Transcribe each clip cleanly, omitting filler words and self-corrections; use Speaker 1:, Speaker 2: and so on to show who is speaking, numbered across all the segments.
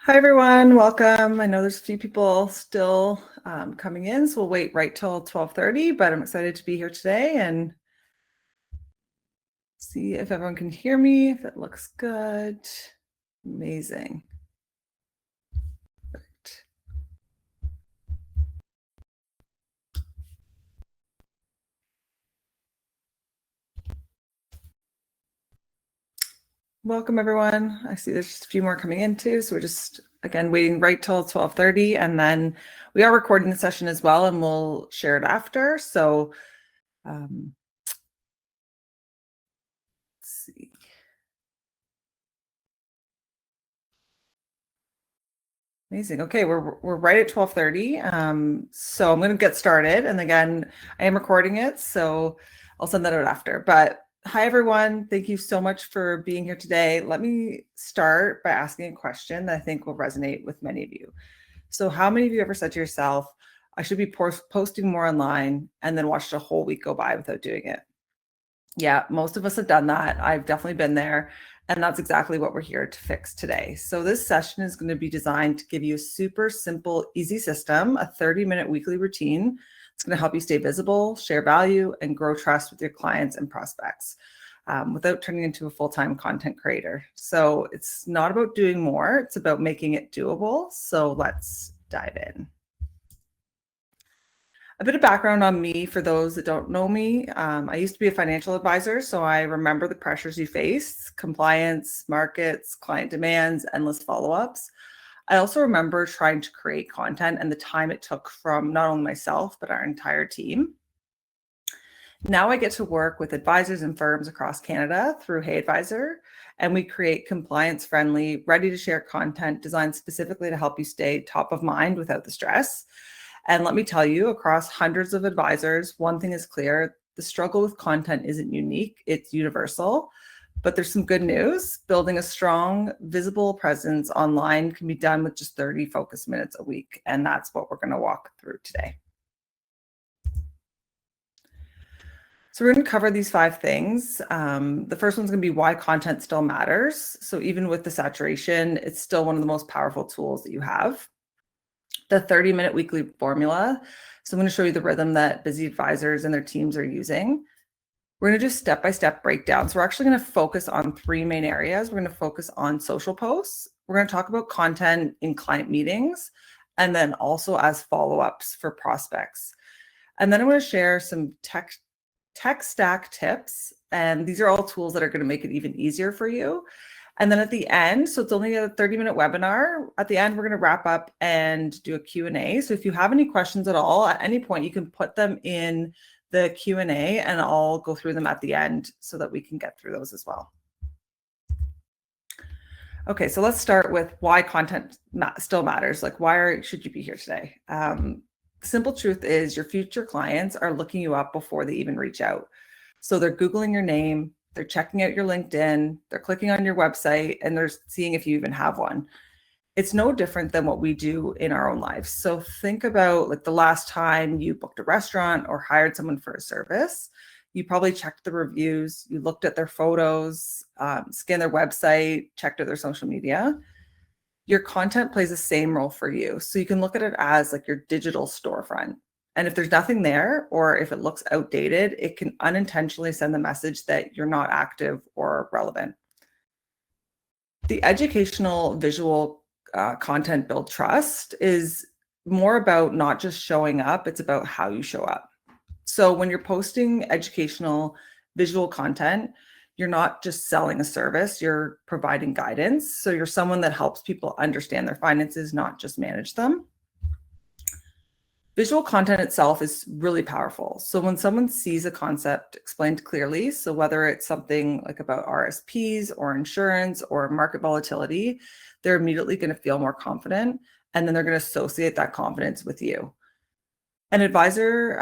Speaker 1: Hi, everyone. Welcome. I know there's a few people still coming in, so we'll wait right till 12:30, but I'm excited to be here today and see if everyone can hear me, if it looks good. Amazing. Perfect. Welcome, everyone. I see there's just a few more coming in too, so we're just, again, waiting right till 12:30, and then we are recording the session as well, and we'll share it after. So let's see. Amazing. Okay, we're right at 12:30. So I'm going to get started, and again, I am recording it, so I'll send that out after. But hi, everyone. Thank you so much for being here today. Let me start by asking a question that I think will resonate with many of you. So, how many of you ever said to yourself, "I should be posting more online," and then watched a whole week go by without doing it? Yeah, most of us have done that. I've definitely been there. And that's exactly what we're here to fix today. So this session is going to be designed to give you a super simple, easy system, a 30-minute weekly routine. It's going to help you stay visible, share value, and grow trust with your clients and prospects without turning into a full-time content creator. So it's not about doing more. It's about making it doable. So let's dive in. A bit of background on me for those that don't know me. I used to be a financial advisor, so I remember the pressures you face: compliance, markets, client demands, endless follow-ups. I also remember trying to create content and the time it took from not only myself, but our entire team. Now I get to work with advisors and firms across Canada through HeyAdvisor, and we create compliance-friendly, ready-to-share content designed specifically to help you stay top of mind without the stress. And let me tell you, across hundreds of advisors, one thing is clear: the struggle with content isn't unique, it's universal. But there's some good news. Building a strong, visible presence online can be done with just 30 focus minutes a week. And that's what we're going to walk through today. So we're going to cover these 5 things. The first one's going to be why content still matters. So even with the saturation, it's still one of the most powerful tools that you have. The 30-minute weekly formula. So I'm going to show you the rhythm that busy advisors and their teams are using. We're going to do step-by-step breakdown. So we're actually going to focus on 3 main areas. We're going to focus on social posts. We're going to talk about content in client meetings, and then also as follow-ups for prospects. And then I'm going to share some tech stack tips. And these are all tools that are going to make it even easier for you. And then at the end, so it's only a 30-minute webinar. At the end, we're going to wrap up and do a Q&A. So if you have any questions at all, at any point, you can put them in the Q&A and I'll go through them at the end so that we can get through those as well. Okay, so let's start with why content still matters. Like, why should you be here today? The simple truth is your future clients are looking you up before they even reach out. So they're Googling your name, they're checking out your LinkedIn, they're clicking on your website, and they're seeing if you even have one. It's no different than what we do in our own lives. So think about like the last time you booked a restaurant or hired someone for a service. You probably checked the reviews, you looked at their photos, scanned their website, checked out their social media. Your content plays the same role for you. So you can look at it as like your digital storefront. And if there's nothing there, or if it looks outdated, it can unintentionally send the message that you're not active or relevant. The educational visual content build trust is more about not just showing up, it's about how you show up. So when you're posting educational visual content, you're not just selling a service, you're providing guidance. So you're someone that helps people understand their finances, not just manage them. Visual content itself is really powerful. So when someone sees a concept explained clearly, so whether it's something like about RSPs or insurance or market volatility, they're immediately going to feel more confident, and then they're going to associate that confidence with you. An advisor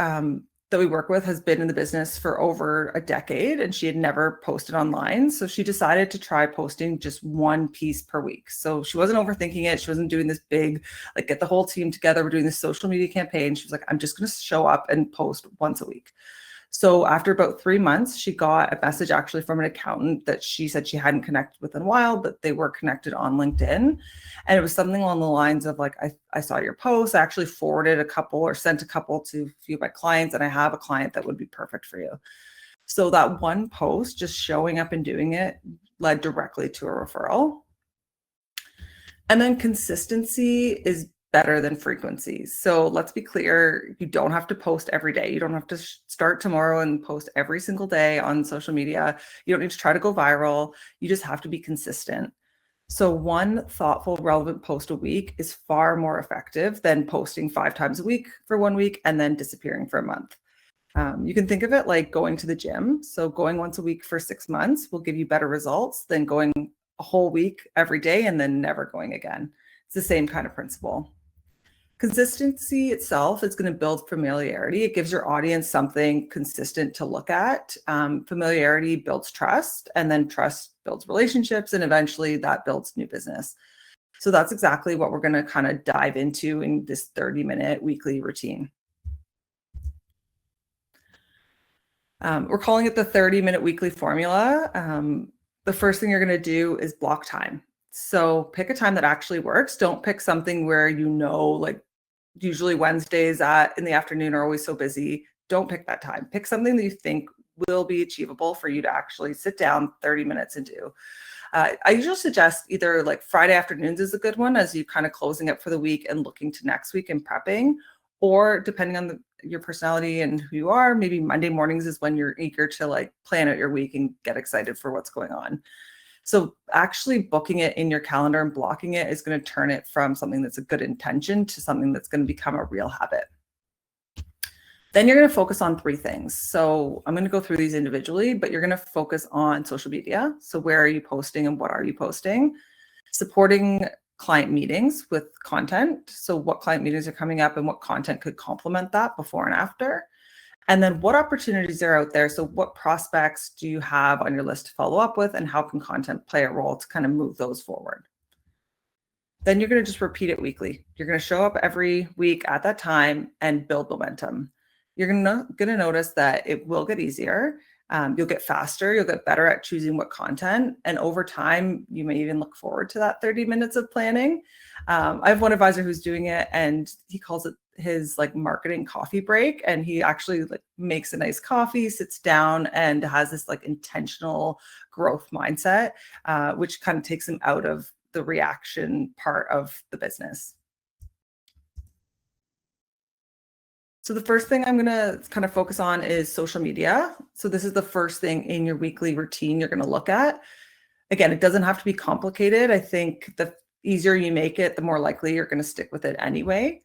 Speaker 1: that we work with has been in the business for over a decade, and she had never posted online. So she decided to try posting just 1 piece per week. So she wasn't overthinking it. She wasn't doing this big, like, get the whole team together, we're doing this social media campaign. She was like, I'm just going to show up and post once a week. So after about 3 months, she got a message actually from an accountant that she said she hadn't connected with in a while, but they were connected on LinkedIn. And it was something along the lines of like, I saw your post. I actually forwarded a couple or sent a couple to a few of my clients, and I have a client that would be perfect for you. So that one post, just showing up and doing it, led directly to a referral. And then consistency is better than frequency. So let's be clear, you don't have to post every day. You don't have to start tomorrow and post every single day on social media. You don't need to try to go viral. You just have to be consistent. So one thoughtful, relevant post a week is far more effective than posting 5 times a week for 1 week and then disappearing for a month. You can think of it like going to the gym. So going once a week for 6 months will give you better results than going a whole week every day and then never going again. It's the same kind of principle. Consistency itself is going to build familiarity. It gives your audience something consistent to look at. Familiarity builds trust, and then trust builds relationships, and eventually that builds new business. So that's exactly what we're going to kind of dive into in this 30-minute weekly routine. We're calling it the 30-minute weekly formula. The first thing you're going to do is block time. So pick a time that actually works. Don't pick something where like usually Wednesdays in the afternoon are always so busy. Don't pick that time. Pick something that you think will be achievable for you to actually sit down 30 minutes and do. I usually suggest either like Friday afternoons is a good one as you kind of closing up for the week and looking to next week and prepping, or depending on your personality and who you are, maybe Monday mornings is when you're eager to like plan out your week and get excited for what's going on. So actually booking it in your calendar and blocking it is going to turn it from something that's a good intention to something that's going to become a real habit. Then you're going to focus on 3 things. So I'm going to go through these individually, but you're going to focus on social media. So where are you posting and what are you posting? Supporting client meetings with content. So what client meetings are coming up and what content could complement that before and after. And then what opportunities are out there? So what prospects do you have on your list to follow up with, and how can content play a role to kind of move those forward? Then you're going to just repeat it weekly. You're going to show up every week at that time and build momentum. You're going to notice that it will get easier. You'll get faster. You'll get better at choosing what content. And over time, you may even look forward to that 30 minutes of planning. I have one advisor who's doing it, and he calls it his like marketing coffee break. And he actually like makes a nice coffee, sits down, and has this like intentional growth mindset, which kind of takes him out of the reaction part of the business. So the first thing I'm going to kind of focus on is social media. So this is the first thing in your weekly routine you're going to look at. Again, it doesn't have to be complicated. I think the easier you make it, the more likely you're going to stick with it anyway.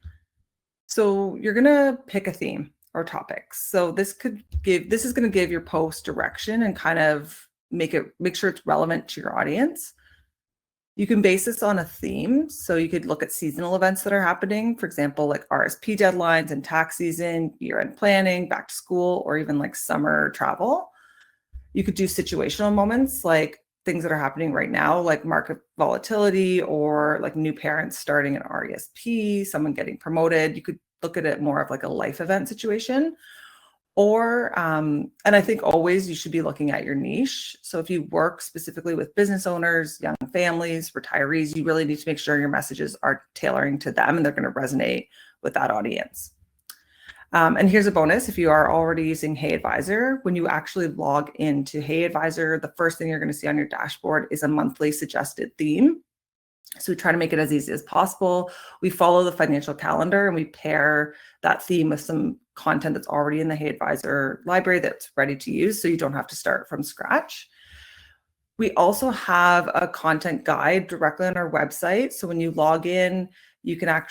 Speaker 1: So you're going to pick a theme or topics. So this is going to give your post direction and kind of make sure it's relevant to your audience. You can base this on a theme. So you could look at seasonal events that are happening, for example, like RSP deadlines and tax season, year-end planning, back to school, or even like summer travel. You could do situational moments like things that are happening right now, like market volatility or like new parents starting an RESP, someone getting promoted. You could look at it more of like a life event situation. Or, and I think always you should be looking at your niche. So if you work specifically with business owners, young families, retirees, you really need to make sure your messages are tailoring to them and they're going to resonate with that audience. And here's a bonus. If you are already using HeyAdvisor, when you actually log into HeyAdvisor, the first thing you're going to see on your dashboard is a monthly suggested theme. So we try to make it as easy as possible. We follow the financial calendar and we pair that theme with some content that's already in the HeyAdvisor library that's ready to use, so you don't have to start from scratch. We also have a content guide directly on our website. So when you log in, you can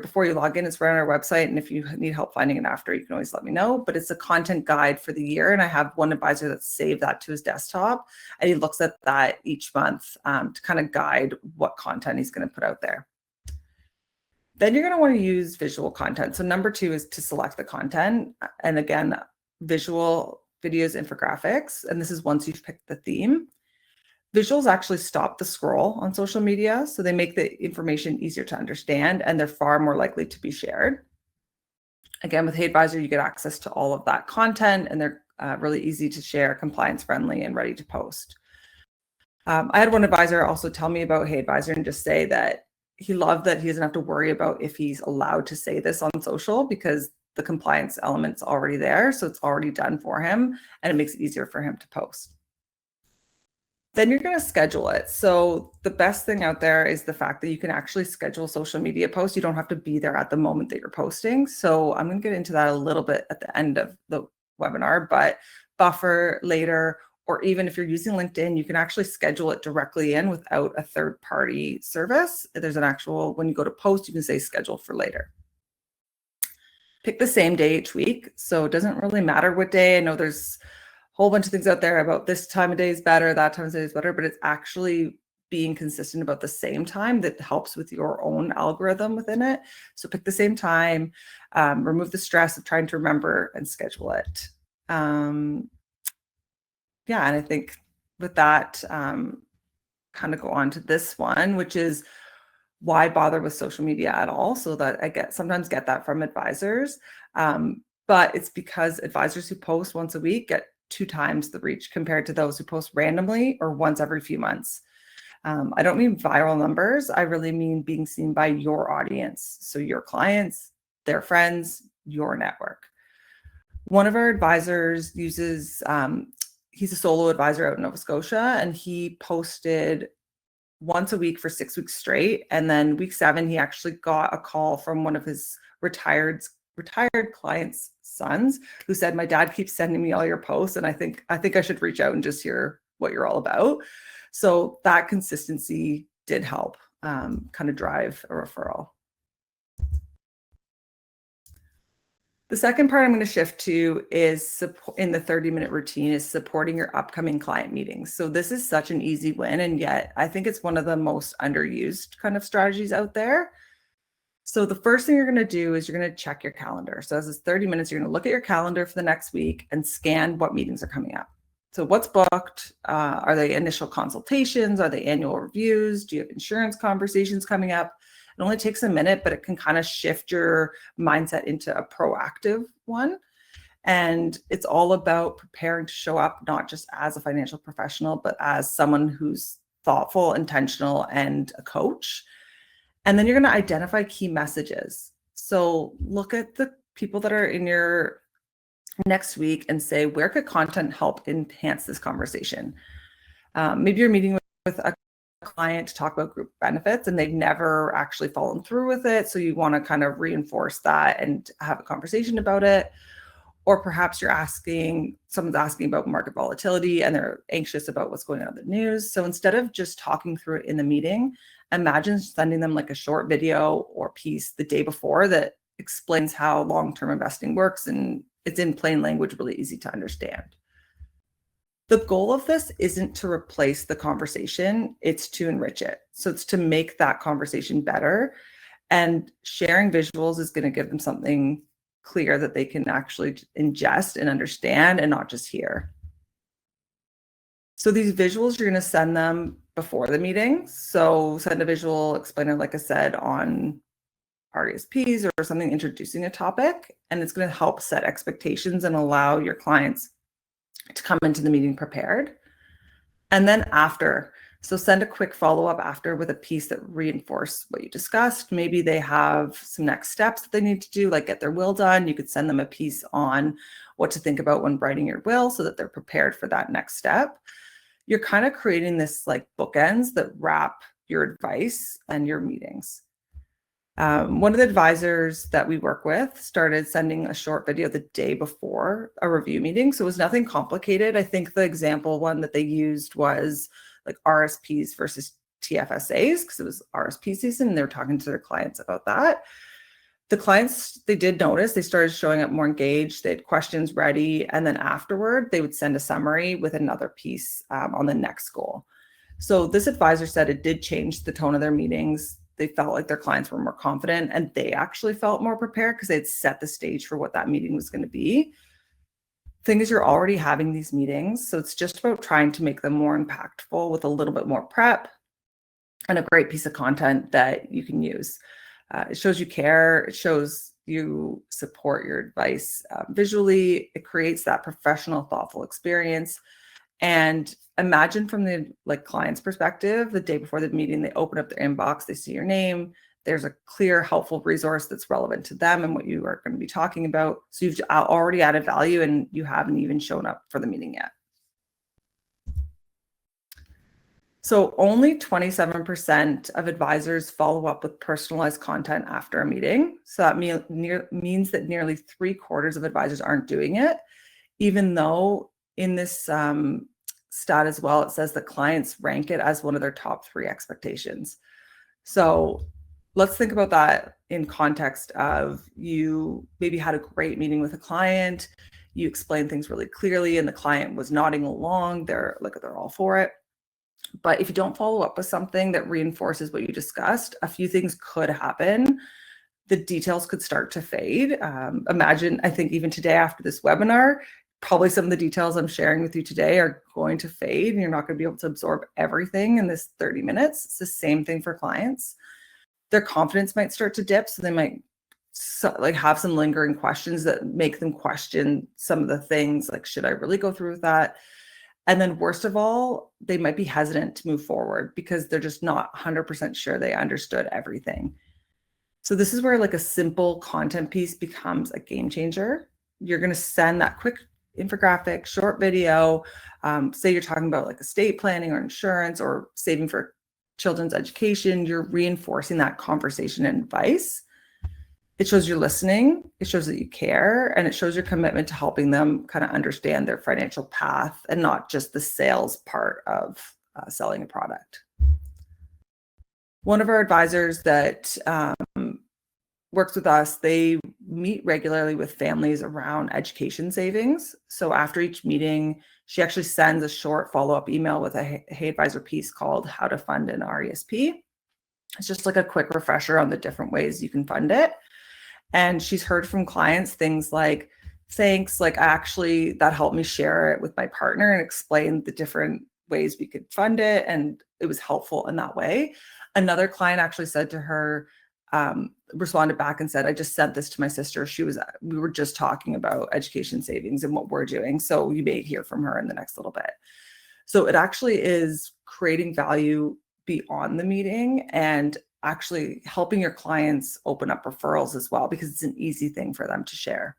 Speaker 1: before you log in, it's right on our website. And if you need help finding it after, you can always let me know. But it's a content guide for the year. And I have one advisor that saved that to his desktop. And he looks at that each month to kind of guide what content he's going to put out there. Then you're going to want to use visual content. So number 2 is to select the content. And again, visual videos, infographics. And this is once you've picked the theme. Visuals actually stop the scroll on social media, so they make the information easier to understand, and they're far more likely to be shared. Again, with HeyAdvisor, you get access to all of that content, and they're really easy to share, compliance friendly, and ready to post. I had one advisor also tell me about HeyAdvisor and just say that he loved that he doesn't have to worry about if he's allowed to say this on social, because the compliance element's already there. So it's already done for him, and it makes it easier for him to post. Then you're going to schedule it. So the best thing out there is the fact that you can actually schedule social media posts. You don't have to be there at the moment that you're posting. So I'm going to get into that a little bit at the end of the webinar, but buffer later, or even if you're using LinkedIn, you can actually schedule it directly in without a third-party service. There's an actual, when you go to post, you can say schedule for later. Pick the same day each week. So it doesn't really matter what day. I know there's whole bunch of things out there about this time of day is better, that time of day is better, but it's actually being consistent about the same time that helps with your own algorithm within it. So pick the same time, remove the stress of trying to remember, and schedule it. Yeah, and I think with that, kind of go on to this one, which is why bother with social media at all? So that I sometimes get that from advisors, but it's because advisors who post once a week get 2 times the reach compared to those who post randomly or once every few months. I don't mean viral numbers. I really mean being seen by your audience. So your clients, their friends, your network. One of our advisors uses, he's a solo advisor out in Nova Scotia, and he posted once a week for 6 weeks straight. And then week 7, he actually got a call from one of his retired clients' sons who said, "My dad keeps sending me all your posts, and I think I should reach out and just hear what you're all about." So that consistency did help kind of drive a referral. The second part I'm going to shift to is in the 30-minute routine is supporting your upcoming client meetings. So this is such an easy win, and yet I think it's one of the most underused kind of strategies out there. So the first thing you're going to do is you're going to check your calendar. So as it's 30 minutes, you're going to look at your calendar for the next week and scan what meetings are coming up. So what's booked? Are they initial consultations? Are they annual reviews? Do you have insurance conversations coming up? It only takes a minute, but it can kind of shift your mindset into a proactive one. And it's all about preparing to show up, not just as a financial professional, but as someone who's thoughtful, intentional, and a coach. And then you're going to identify key messages. So look at the people that are in your next week and say, where could content help enhance this conversation? Maybe you're meeting with a client to talk about group benefits and they've never actually followed through with it. So you want to kind of reinforce that and have a conversation about it. Or perhaps someone's asking about market volatility and they're anxious about what's going on in the news. So instead of just talking through it in the meeting, imagine sending them like a short video or piece the day before that explains how long-term investing works, and it's in plain language, really easy to understand. The goal of this isn't to replace the conversation, it's to enrich it. So it's to make that conversation better, and sharing visuals is going to give them something clear that they can actually ingest and understand and not just hear. So these visuals, you're going to send them before the meeting. So send a visual explainer, like I said, on RESPs or something introducing a topic, and it's going to help set expectations and allow your clients to come into the meeting prepared. And then after, so send a quick follow-up after with a piece that reinforces what you discussed. Maybe they have some next steps that they need to do, like get their will done. You could send them a piece on what to think about when writing your will so that they're prepared for that next step. You're kind of creating this like bookends that wrap your advice and your meetings. One of the advisors that we work with started sending a short video the day before a review meeting. So it was nothing complicated. I think the example one that they used was like RSPs versus TFSAs, because it was RSP season and they were talking to their clients about that. The clients, they did notice, they started showing up more engaged, they had questions ready, and then afterward, they would send a summary with another piece on the next goal. So this advisor said it did change the tone of their meetings. They felt like their clients were more confident and they actually felt more prepared because they had set the stage for what that meeting was going to be. Thing is, you're already having these meetings, so it's just about trying to make them more impactful with a little bit more prep and a great piece of content that you can use. It shows you care. It shows You support your advice visually. It creates that professional, thoughtful experience. And imagine from the client's perspective, the day before the meeting, they open up their inbox, they see your name. There's a clear, helpful resource that's relevant to them and what you are going to be talking about. So you've already added value and you haven't even shown up for the meeting yet. So only 27% of advisors follow up with personalized content after a meeting. So that means that nearly 3/4 of advisors aren't doing it, even though in this stat as well, it says that clients rank it as one of their top 3 expectations. So let's think about that in context of you maybe had a great meeting with a client, you explained things really clearly and the client was nodding along, they're all for it. But if you don't follow up with something that reinforces what you discussed, a few things could happen. The details could start to fade. Imagine, I think even today after this webinar, probably some of the details I'm sharing with you today are going to fade and you're not going to be able to absorb everything in this 30 minutes. It's the same thing for clients. Their confidence might start to dip. So they might have some lingering questions that make them question some of the things like, should I really go through with that? And then worst of all, they might be hesitant to move forward because they're just not 100% sure they understood everything. So this is where a simple content piece becomes a game changer. You're going to send that quick infographic, short video, say you're talking about estate planning or insurance or saving for children's education. You're reinforcing that conversation and advice. It shows you're listening, it shows that you care, and it shows your commitment to helping them kind of understand their financial path and not just the sales part of selling a product. One of our advisors that works with us, they meet regularly with families around education savings. So after each meeting, she actually sends a short follow-up email with a HeyAdvisor piece called How to Fund an RESP. It's just a quick refresher on the different ways you can fund it. And she's heard from clients things like, thanks, actually that helped me share it with my partner and explain the different ways we could fund it. And it was helpful in that way. Another client actually said to her, responded back and said, I just sent this to my sister. We were just talking about education savings and what we're doing. So you may hear from her in the next little bit. So it actually is creating value beyond the meeting and actually helping your clients open up referrals as well, because it's an easy thing for them to share.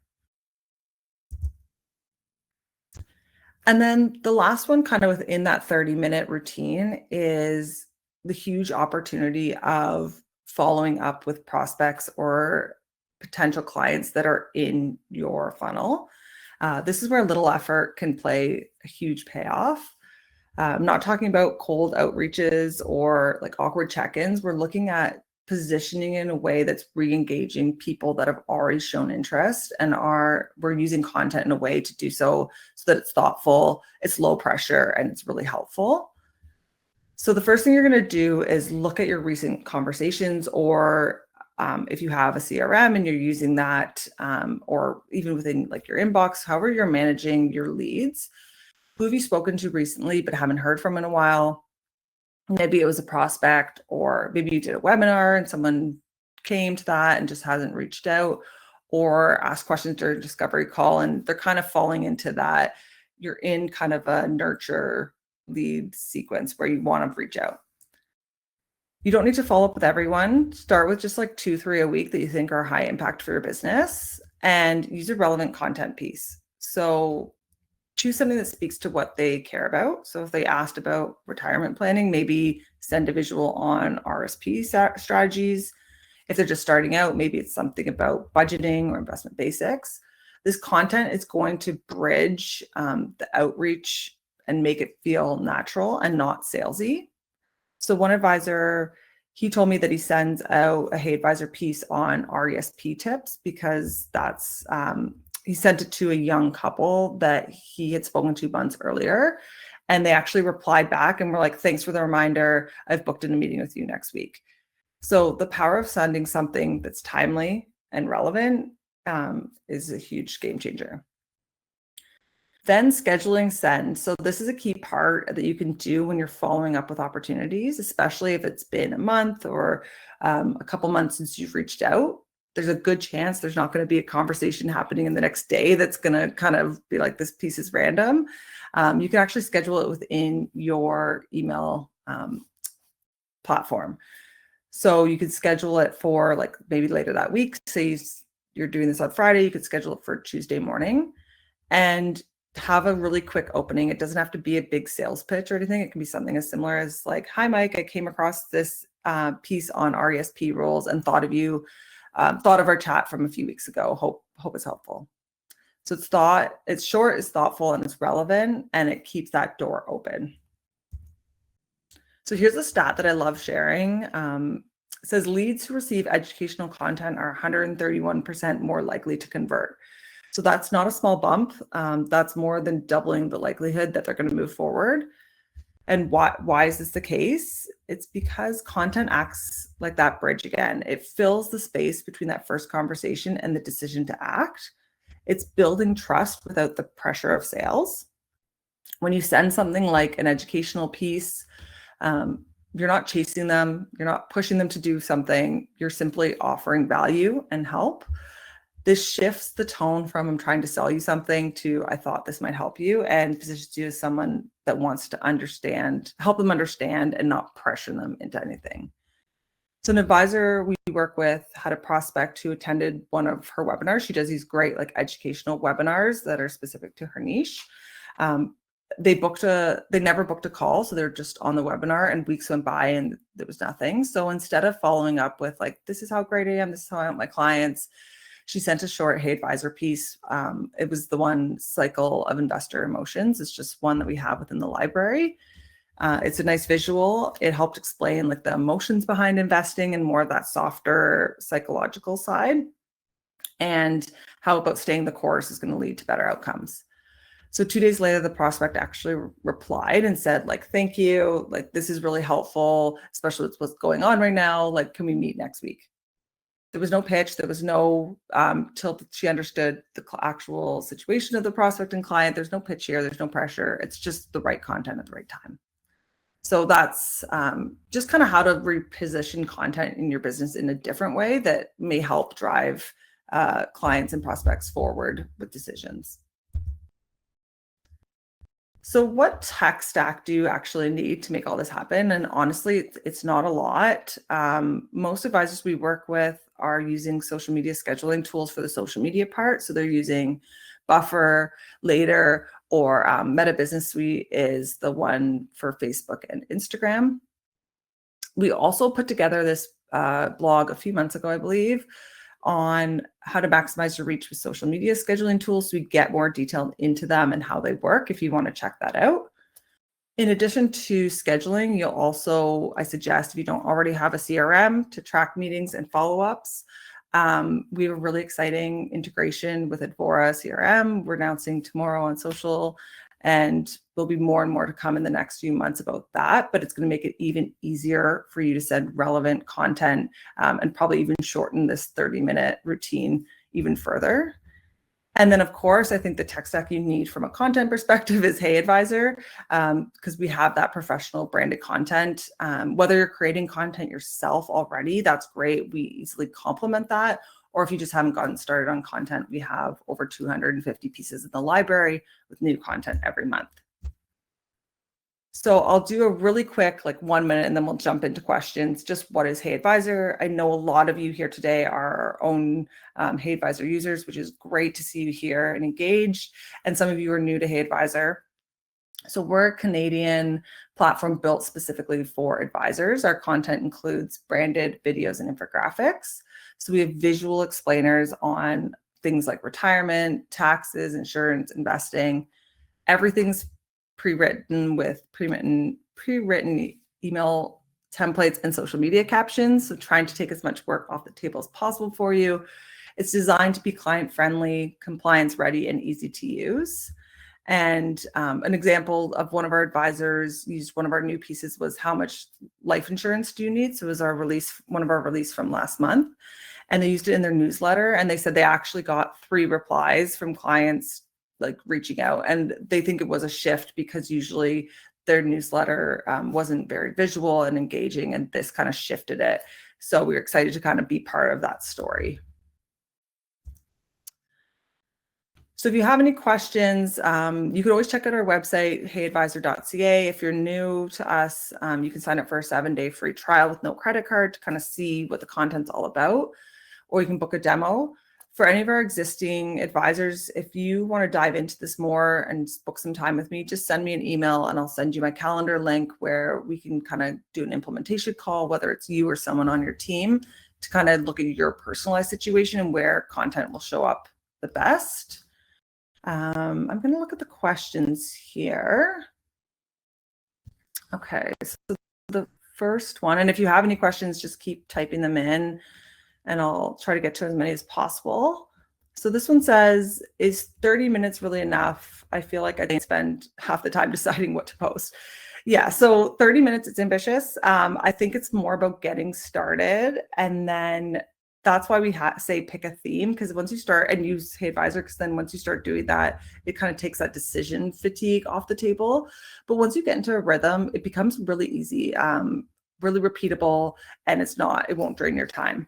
Speaker 1: And then the last one kind of within that 30-minute routine is the huge opportunity of following up with prospects or potential clients that are in your funnel. This is where a little effort can play a huge payoff. I'm not talking about cold outreaches or awkward check-ins. We're looking at positioning in a way that's re-engaging people that have already shown interest, and we're using content in a way to do so that it's thoughtful, it's low pressure, and it's really helpful. So the first thing you're going to do is look at your recent conversations, or if you have a CRM and you're using that, or even within your inbox, however you're managing your leads. Who have you spoken to recently but haven't heard from in a while? Maybe it was a prospect, or maybe you did a webinar and someone came to that and just hasn't reached out, or asked questions during discovery call and they're kind of falling into that. You're in kind of a nurture lead sequence where you want to reach out. You don't need to follow up with everyone. Start with just 2-3 a week that you think are high impact for your business and use a relevant content piece. So choose something that speaks to what they care about. So if they asked about retirement planning, maybe send a visual on RSP strategies. If they're just starting out, maybe it's something about budgeting or investment basics. This content is going to bridge the outreach and make it feel natural and not salesy. So one advisor, he told me that he sends out a HeyAdvisor piece on RESP tips because that's he sent it to a young couple that he had spoken to months earlier. And they actually replied back and were like, thanks for the reminder. I've booked in a meeting with you next week. So the power of sending something that's timely and relevant is a huge game changer. Then scheduling send. So this is a key part that you can do when you're following up with opportunities, especially if it's been a month or a couple months since you've reached out. there's a good chance there's not going to be a conversation happening in the next day that's going to kind of be like, this piece is random. You can actually schedule it within your email platform. So you could schedule it for like maybe later that week. Say you're doing this on Friday, you could schedule it for Tuesday morning and have a really quick opening. It doesn't have to be a big sales pitch or anything. It can be something as similar as like, hi, Mike, I came across this piece on RESP rules and thought of you, thought of our chat from a few weeks ago. Hope it's helpful. So it's short, it's thoughtful, and it's relevant, and it keeps that door open. So here's a stat that I love sharing. It says leads who receive educational content are 131% more likely to convert. So that's not a small bump. That's more than doubling the likelihood that they're going to move forward. And why is this the case? It's because content acts like that bridge again. It fills the space between that first conversation and the decision to act. It's building trust without the pressure of sales. When you send something like an educational piece, you're not chasing them, you're not pushing them to do something, you're simply offering value and help. This shifts the tone from I'm trying to sell you something to I thought this might help you, and positions you as someone that wants to understand, help them understand and not pressure them into anything. So an advisor we work with had a prospect who attended one of her webinars. She does these great like educational webinars that are specific to her niche. They never booked a call. So they're just on the webinar, and weeks went by and there was nothing. So instead of following up with like, this is how great I am, this is how I help my clients, she sent a short HeyAdvisor piece. It was the one, Cycle of Investor Emotions. It's just one that we have within the library. It's a nice visual. It helped explain like the emotions behind investing and more of that softer psychological side, and how about staying the course is going to lead to better outcomes. So 2 days later, the prospect actually replied and said like, thank you, like this is really helpful, especially with what's going on right now. Like, can we meet next week? There was no pitch. There was no till she understood the actual situation of the prospect and client. There's no pitch here. There's no pressure. It's just the right content at the right time. So that's just kind of how to reposition content in your business in a different way that may help drive clients and prospects forward with decisions. So what tech stack do you actually need to make all this happen? And honestly, it's not a lot. Most advisors we work with are using social media scheduling tools for the social media part. So they're using Buffer, Later, or Meta Business Suite is the one for Facebook and Instagram. We also put together this blog a few months ago, I believe, on how to maximize your reach with social media scheduling tools. So we get more detailed into them and how they work if you want to check that out. In addition to scheduling, you'll also, I suggest if you don't already have a CRM, to track meetings and follow-ups. We have a really exciting integration with Advora CRM. We're announcing tomorrow on social, and there'll be more and more to come in the next few months about that, but it's going to make it even easier for you to send relevant content and probably even shorten this 30-minute routine even further. And then, of course, I think the tech stack you need from a content perspective is HeyAdvisor, because we have that professional branded content. Whether you're creating content yourself already, that's great. We easily complement that. Or if you just haven't gotten started on content, we have over 250 pieces in the library with new content every month. So I'll do a really quick, like 1 minute, and then we'll jump into questions. Just what is HeyAdvisor? I know a lot of you here today are our own HeyAdvisor users, which is great to see you here and engaged. And some of you are new to HeyAdvisor. So we're a Canadian platform built specifically for advisors. Our content includes branded videos and infographics. So we have visual explainers on things like retirement, taxes, insurance, investing. Everything's pre-written with pre-written email templates and social media captions. So trying to take as much work off the table as possible for you. It's designed to be client-friendly, compliance-ready, and easy to use. And an example of one of our advisors used one of our new pieces was how much life insurance do you need? So it was one of our release from last month. And they used it in their newsletter. And they said they actually got 3 replies from clients like reaching out. And they think it was a shift because usually their newsletter wasn't very visual and engaging. And this kind of shifted it. So we were excited to kind of be part of that story. So if you have any questions, you can always check out our website, HeyAdvisor.ca. If you're new to us, you can sign up for a 7-day free trial with no credit card to kind of see what the content's all about, or you can book a demo. For any of our existing advisors, if you want to dive into this more and book some time with me, just send me an email and I'll send you my calendar link where we can kind of do an implementation call, whether it's you or someone on your team, to kind of look at your personalized situation and where content will show up the best. I'm going to look at the questions here. Okay, so the first one, and if you have any questions, just keep typing them in and I'll try to get to as many as possible. So this one says, is 30 minutes really enough? I feel like I didn't spend half the time deciding what to post. Yeah, so 30 minutes, it's ambitious. I think it's more about getting started, and then that's why we say pick a theme, because once you start and use HeyAdvisor, because then once you start doing that, it kind of takes that decision fatigue off the table. But once you get into a rhythm, it becomes really easy, really repeatable, and it won't drain your time.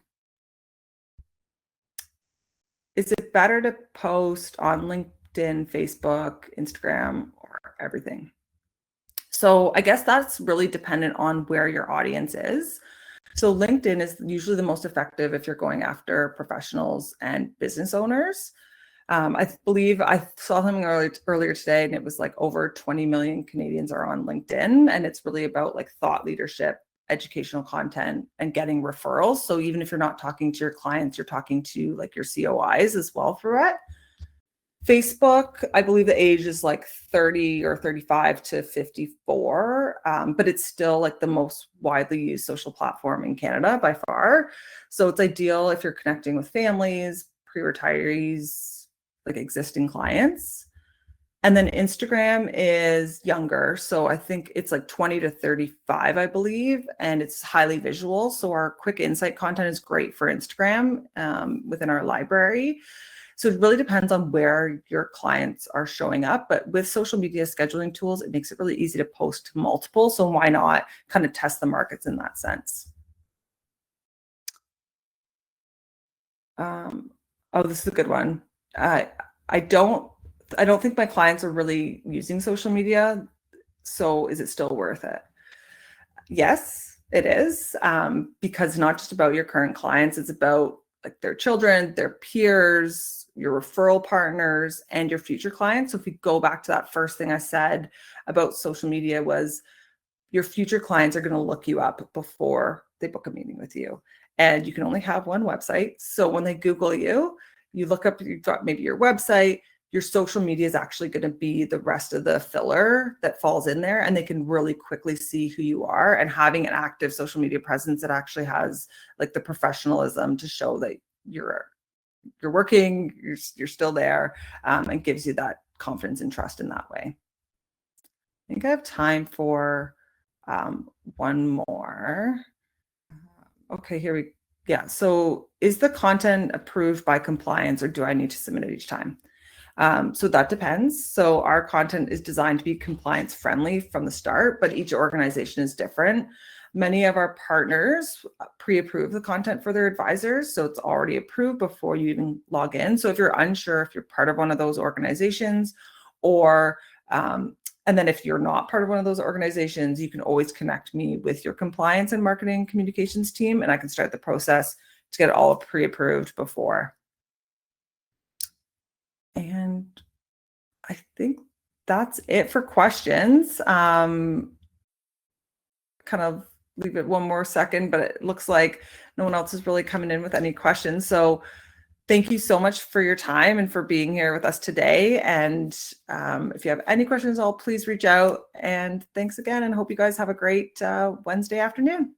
Speaker 1: Is it better to post on LinkedIn, Facebook, Instagram, or everything? So I guess that's really dependent on where your audience is. So LinkedIn is usually the most effective if you're going after professionals and business owners. I believe I saw something earlier today, and it was like over 20 million Canadians are on LinkedIn, and it's really about like thought leadership, educational content, and getting referrals. So even if you're not talking to your clients, you're talking to like your COIs as well through it. Facebook, I believe the age is like 30 or 35 to 54, but it's still like the most widely used social platform in Canada by far. So it's ideal if you're connecting with families, pre-retirees, like existing clients. And then Instagram is younger. So I think it's like 20 to 35, I believe, and it's highly visual. So our quick insight content is great for Instagram within our library. So it really depends on where your clients are showing up. But with social media scheduling tools, it makes it really easy to post to multiple. So why not kind of test the markets in that sense? Oh, this is a good one. I don't think my clients are really using social media. So is it still worth it? Yes, it is. Because not just about your current clients, it's about like their children, their peers, your referral partners, and your future clients. So if we go back to that first thing I said about social media, was your future clients are going to look you up before they book a meeting with you. And you can only have one website. So when they Google you, you look up, you've got maybe your website, your social media is actually going to be the rest of the filler that falls in there, and they can really quickly see who you are. And having an active social media presence that actually has like the professionalism to show that you're working, you're still there, and gives you that confidence and trust in that way. I think I have time for one more. Okay, yeah. So is the content approved by compliance, or do I need to submit it each time? So that depends. So our content is designed to be compliance friendly from the start, but each organization is different. Many of our partners pre-approve the content for their advisors, so it's already approved before you even log in. So if you're unsure if you're part of one of those organizations, or and then if you're not part of one of those organizations, you can always connect me with your compliance and marketing communications team, and I can start the process to get it all pre-approved before. And I think that's it for questions. Kind of leave it one more second, but it looks like no one else is really coming in with any questions. So thank you so much for your time and for being here with us today. And if you have any questions at all, please reach out. And thanks again, and hope you guys have a great Wednesday afternoon.